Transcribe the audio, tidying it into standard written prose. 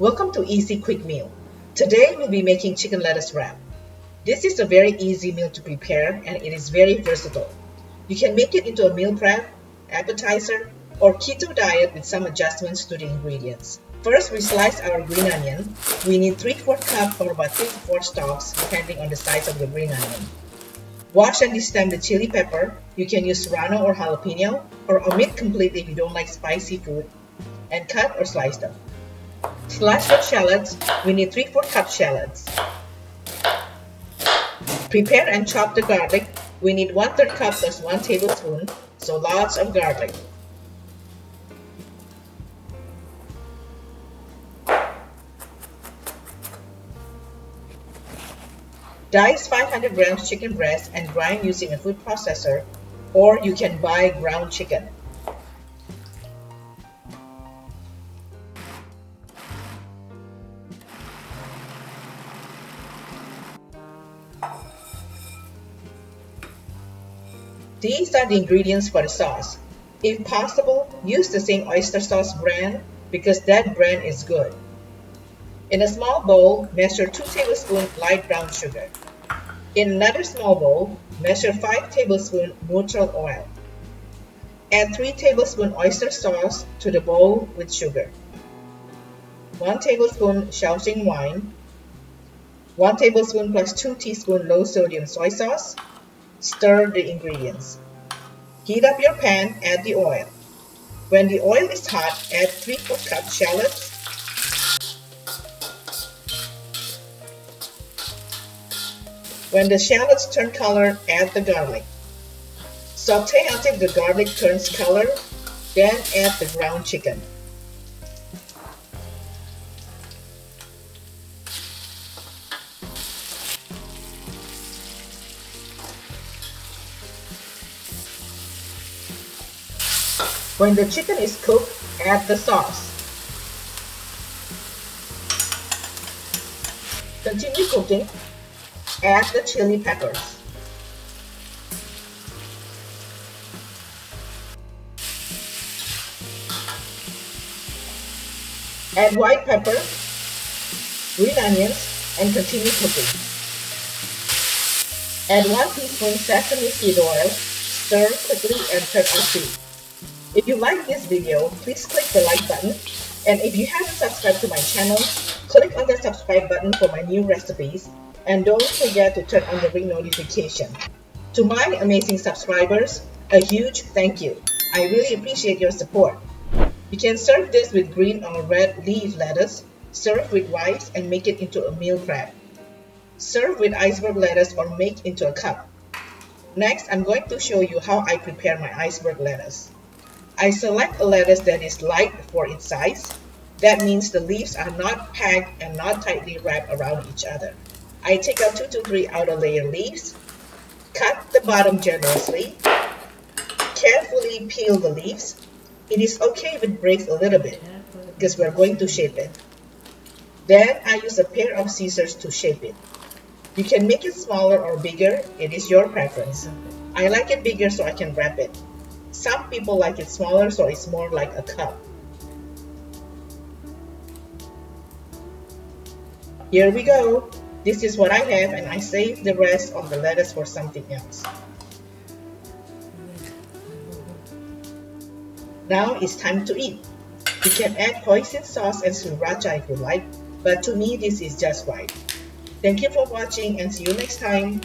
Welcome to Easy Quick Meal. Today we'll be making chicken lettuce wrap. This is a very easy meal to prepare and it is very versatile. You can make it into a meal prep, appetizer, or keto diet with some adjustments to the ingredients. First, we slice our green onion. We need 3/4 cup or about 3 to 4 stalks depending on the size of the green onion. Wash and destem the chili pepper. You can use serrano or jalapeno, or omit completely if you don't like spicy food, and cut or slice them. Slice the shallots. We need 3/4 cup shallots. Prepare and chop the garlic. We need 1/3 cup plus 1 tablespoon, so lots of garlic. Dice 500 grams chicken breast and grind using a food processor, or you can buy ground chicken. These are the ingredients for the sauce. If possible, use the same oyster sauce brand because that brand is good. In a small bowl, measure 2 tablespoons light brown sugar. In another small bowl, measure 5 tablespoons neutral oil. Add 3 tablespoons oyster sauce to the bowl with sugar. 1 tablespoon Shaoxing wine. 1 tablespoon plus 2 teaspoons low sodium soy sauce. Stir the ingredients. Heat up your pan, add the oil. When the oil is hot, add 3/4 cup shallots. When the shallots turn color, add the garlic. Saute until the garlic turns color, then add the ground chicken. When the chicken is cooked, add the sauce. Continue cooking. Add the chili peppers. Add white pepper, green onions, and continue cooking. Add 1 teaspoon sesame seed oil. Stir quickly and turn off heat. If you like this video, please click the like button, and if you haven't subscribed to my channel, click on the subscribe button for my new recipes, and don't forget to turn on the ring notification. To my amazing subscribers, a huge thank you. I really appreciate your support. You can serve this with green or red leaf lettuce, serve with rice and make it into a meal prep. Serve with iceberg lettuce or make into a cup. Next, I'm going to show you how I prepare my iceberg lettuce. I select a lettuce that is light for its size. That means the leaves are not packed and not tightly wrapped around each other. I take out 2 to 3 outer layer leaves, cut the bottom generously, carefully peel the leaves. It is okay if it breaks a little bit because we're going to shape it. Then I use a pair of scissors to shape it. You can make it smaller or bigger, it is your preference. I like it bigger so I can wrap it. Some people like it smaller so it's more like a cup. Here we go. This is what I have and I save the rest of the lettuce for something else. Now it's time to eat. You can add hoisin sauce and sriracha if you like, but to me this is just right. Thank you for watching and see you next time.